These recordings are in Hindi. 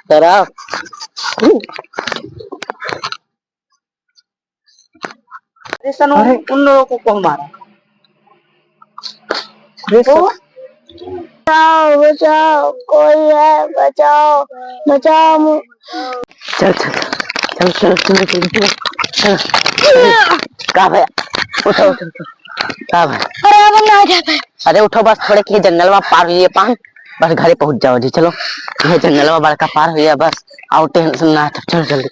शराब। अरे उन लोगों को कौन मारा? बचाओ बचाओ, कोई है, बचाओ बचाओ। चल चल चल चल चल चल चल कहाँ भैया? उठो उठो उठो। कहाँ भैया? अरे अब ना जाते। अरे उठो, बस थोड़े के जंगल में पार हुई है पान, बस घरे पहुंच जाओ जी। चलो ये जंगल में बड़का पार हुई है, बस आओ, टेंशन ना। चलो जल्दी।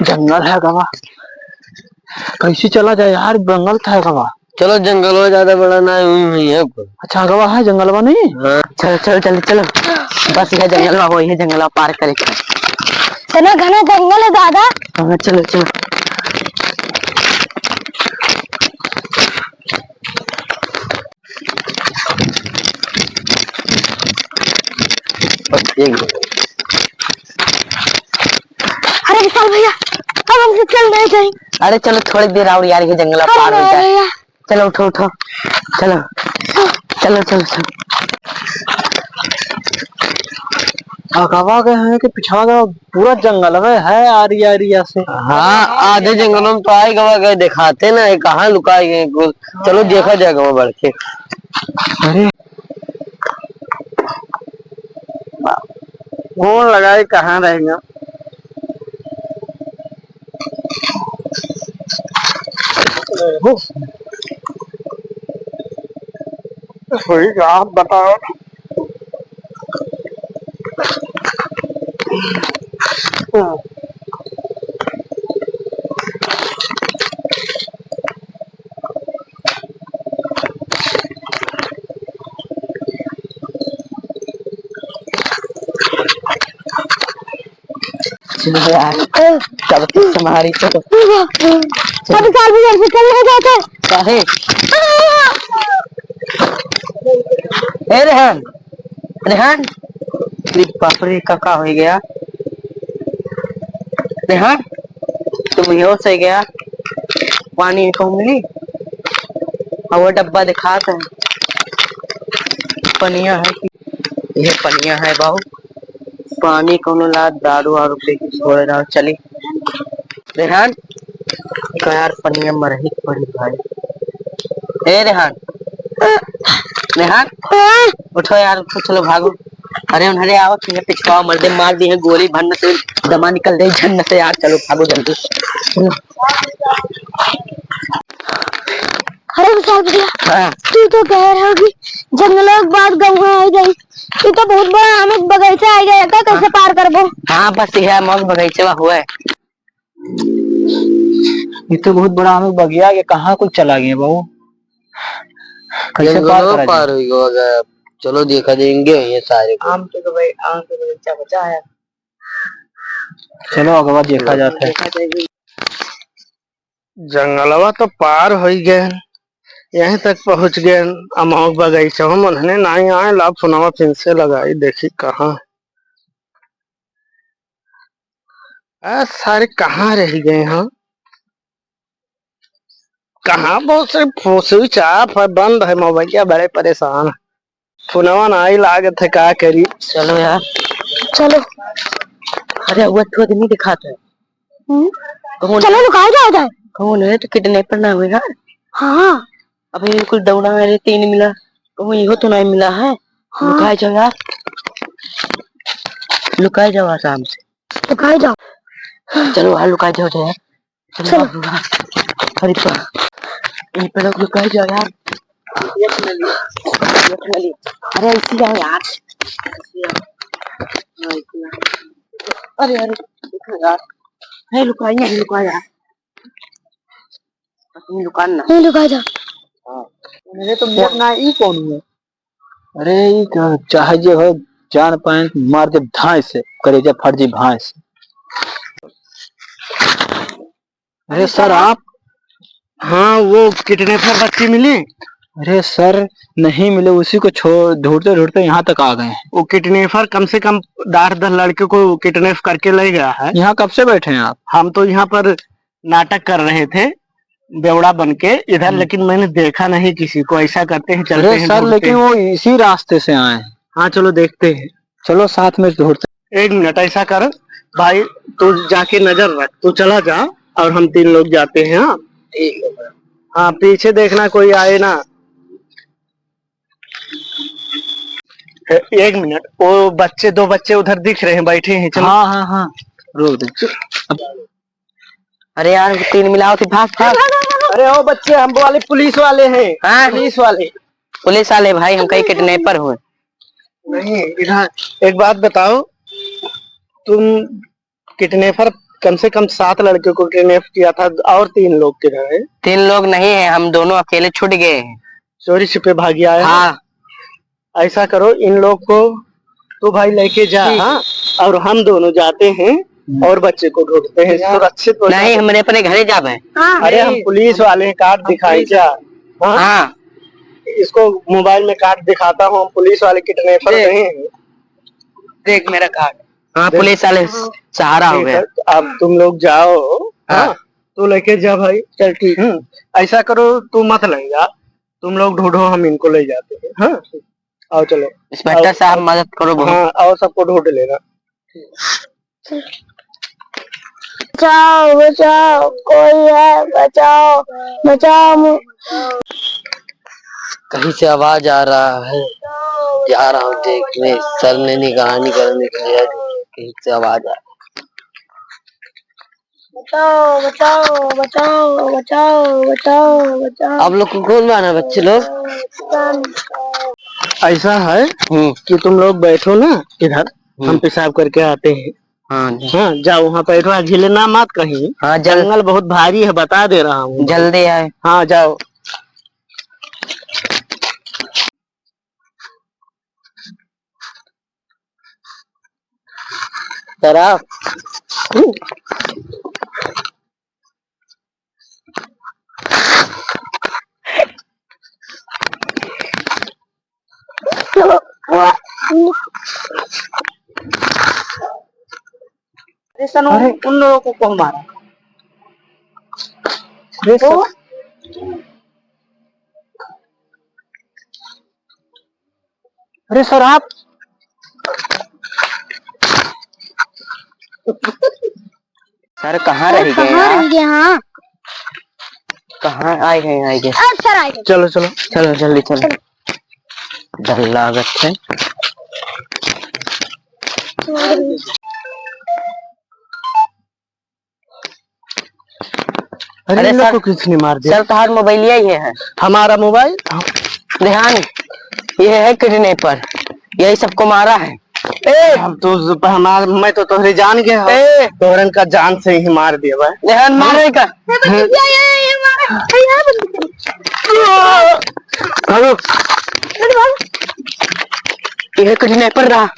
जंगल है गवा, कैसे चला जाए यार? जंगल था गवा। चलो जंगल में ज्यादा बड़ा ना है। अच्छा गवा है जंगल में नहीं? हाँ। चलो चलो चलो चलो, बस यह जंगल में, वो ये जंगल में पार करे। इतना घना जंगल है दादा। हाँ चलो चलो। अरे विशाल भैया, अब हमसे चल नहीं जाए। अरे चलो थोड़ी देर और यार, ये जंगल पार हो जाए। चलो उठो उठो, चलो चलो चलो चलो। गवा गए हैं कि पिछा गया? पूरा जंगल में है आरिया से। हाँ आधे जंगलों में तो आए गवा गए, दिखाते ना कहाँ लुकाए गए। चलो देखा जाएगा वहाँ बढ़ के। अरे फोन लगाए कहाँ रहेगा? आप बताओ। चलो यार, सब तुम्हारी चलो। अभी साल भी घर से चल नहीं जाते। काहे? ए रेहान, रेहान, बाप रे काका हो गया। रेहान तुम यहाँ से गया, पानी कहूँ मिली? और वो डब्बा दिखाता है, पनिया है कि ये पनिया है बाबू, पानी कौन ला, दारू वारू पी के छोड़ रहा। चली रेहान का यार, पनिया मरही पड़ी भाई। ए रेहान, रेहान उठो यार, उठो चलो भागो। अरे उन्हें आओ, तुम्हें पिछवा मर्दे मार दी है गोली, भन्न से दमा निकल गई झन्न से यार। चलो भागो जल्दी चलो। अरे विशाल भैया, हाँ। तू तो कह रहा है कि जंगलों के बाद गाँव आ गई, तू तो बहुत बड़ा आम बगीचा आ गया था, कैसे पार करबो? हाँ बस यह मौज बगीचा हुआ है। ये तो बहुत बड़ा हमें बगिया के कहाँ कुछ चला गया बाबू, कैसे पार होगा? चलो देखा देंगे ये सारे आम तो भाई, आम के बगीचा बचा है। चलो अगवा देखा जाता है। जंगलवा तो पार हो गए, यहीं तक पहुंच गए। अमोक बगीचा हम उन्होंने नहीं आए, लाभ सुनावा फिर से लगाई, देखी कहाँ सारे कहाँ रह गए हैं? कहाँ बहुत से स्विच ऑफ है, बंद है मोबाइल, क्या बड़े परेशान है। फोनवा नहीं लागे थे, क्या करी। चलो यार चलो। अरे वो तो नहीं दिखाता है। चलो लुकाया जाए। कौन है? तो किडनैपर ना हुए यार। हाँ अभी कुछ दौड़ा मेरे 3 मिला, कहूँ इहो तो नहीं मिला है। हाँ। लुकाए जाओ यार, लुकाए जाओ आराम से, लुकाए जाओ। चलो वहाँ लुकाए जाओ यार। चलो अरे यहीं पे लोग लुकाए जाओ यार। अरे ऐसी जाओ यार। अरे अरे देखो यार, है लुकाई नहीं, लुका यार, तुम लुकान ना। नहीं लुकाए जाओ। मेरे तो ना ई कौन है? अरे चाहे जो हो, जान पाए मार दे धाए से, करेजा फट जी भाई से। अरे सर आप? हाँ वो किडनैपर बच्ची मिली? अरे सर नहीं मिले, उसी को छोड़ ढूंढते ढूंढते यहाँ तक आ गए हैं। वो किडनैपर कम से कम 8-10 लड़के को किडनैप करके ले गया है। यहाँ कब से बैठे हैं आप? हम तो यहाँ पर नाटक कर रहे थे। बेवड़ा बन के इधर, लेकिन मैंने देखा नहीं किसी को। ऐसा करते हैं, चलते अरे हैं, सर ढूंढते लेकिन हैं। वो इसी रास्ते से आए हैं। हाँ चलो देखते हैं। चलो साथ में ढूंढते। एक मिनट ऐसा कर भाई, तू जाके नजर रख, तू चला जा और हम 3 लोग जाते हैं। हाँ ठीक है। हाँ, पीछे देखना कोई आए ना। एक मिनट, वो बच्चे 2 बच्चे उधर दिख रहे हैं, बैठे हैं, चलो। हाँ हाँ हाँ, रोक दे। अरे यार 3 मिलाओ थी, भाग भाग। अरे ओ बच्चे, हम वाले पुलिस वाले हैं। हाँ पुलिस वाले पुलिस वाले भाई, हम कहीं किडनैपर हुए। नहीं। इधर एक बात बताओ, तुम किडनैपर, कम से कम 7 लड़के को किडनैप किया था, और 3 लोग किधर है? 3 लोग नहीं है, हम दोनों अकेले छूट गए हैं। चोरी छिपे भागी आए हैं? हाँ ऐसा करो, इन लोग को तू भाई लेके जा। हाँ, और हम दोनों जाते हैं और बच्चे को ढूंढते हैं सुरक्षित हो नहीं, हमने अपने घरे जावे। अरे हम पुलिस वाले हैं, कार्ड दिखाई क्या? हाँ? हाँ इसको मोबाइल में कार्ड दिखाता हूँ, हम पुलिस वाले किडनैपर नहीं हैं। देख मेरा कार्ड। हाँ पुलिस वाले सहारा हो गया। अब तुम लोग जाओ। हाँ तू लेके जा भाई, चल ठीक। ऐसा करो, तू मत ले जा, तुम लोग ढूंढो, हम इनको ले जाते हैं। हाँ आओ चलो। इंस्पेक्टर साहब मदद करो बहुत। हाँ आओ, सबको ढूंढ लेना। बचाओ बचाओ, कोई है, बचाओ बचाओ। कहीं से आवाज आ रहा है, जा रहा हूँ देखने। सर ने निगरानी करने के लिए कहीं से आवाज आ रहा बचाओ बचाओ बचाओ बचाओ बचाओ बचाओ। आप लोग को कौन माना बच्चे लोग? ऐसा है कि तुम लोग बैठो ना इधर, हम पेशाब करके आते हैं। हाँ हाँ जाओ, वहाँ बैठो, झिलना मत कहीं। हाँ जंगल बहुत भारी है, बता दे रहा हूँ। जल्दी आए। हाँ जाओ। तरफ अरे उन लोगों को कौन मारा? अरे सर आप सर कहाँ रह गए यार? हाँ कहाँ आए गए? सर आए। चलो चलो चलो जल्दी चलो। डर लागत है। अरे सर को किसने मार दिया? सर तुम्हारा मोबाइल यही है। हमारा मोबाइल? ध्यान, ये है किडनैपर, यही सबको मारा है। हम तो हमारा, मैं तो तोहरे जान गया। तोहरन का जान से ही मार दिया भाई। ध्यान मारे का। ये किडनैपर रहा।